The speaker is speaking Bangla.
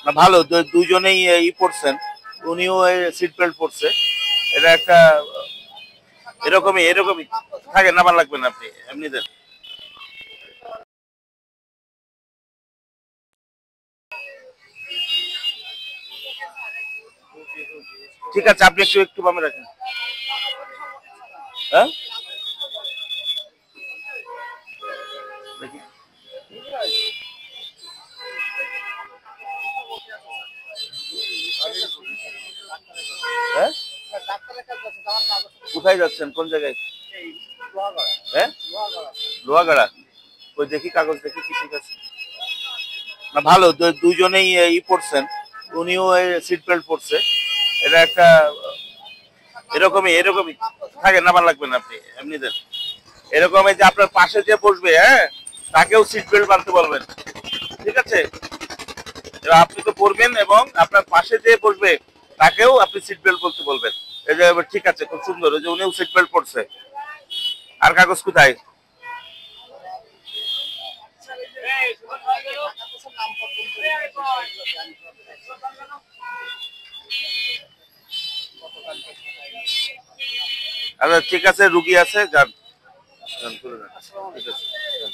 না ভালো, দুইজনেই ই পড়ছেন, উনিও সিট বেল্ট পড়ছে। এটা একটা এরকমই এরকমই থাকে, নাম্বার লাগবে না, আপনি এমনি দেন। ঠিক আছে, আপনি একটু একটু বামে রাখেন। হ্যাঁ, দেখি। হ্যাঁ, কোথায় যাচ্ছেন, কোন জায়গায়? হ্যাঁ, লোহাগাড়া। ওই দেখি কাগজ দেখি কি ঠিক আছে। না ভালো, দুইজনেই ই পড়ছেন, উনিও সিট বেল্ট পড়ছে। এটা একটা এরকমই এরকমই থাকে, নাম্বার লাগবে না, আপনি এমনি দেন। এরকম এই যে আপনার পাশে যে বসবে, হ্যাঁ, তাকেও সিট বেল্ট বাঁধতে বলবেন। ঠিক আছে, এবার আপনি তো পড়বেন এবং আপনার পাশে যে বসবে তাকেও আপনি সিট বেল্ট বলতে বলবেন। এই যে এবার ঠিক আছে, খুব সুন্দর, ওই যে উনিও সিট বেল্ট পড়ছে। আর কাগজ কোথায়? আচ্ছা ঠিক আছে, রুগী আছে, যান। যান, চলে যান। ঠিক আছে, যান।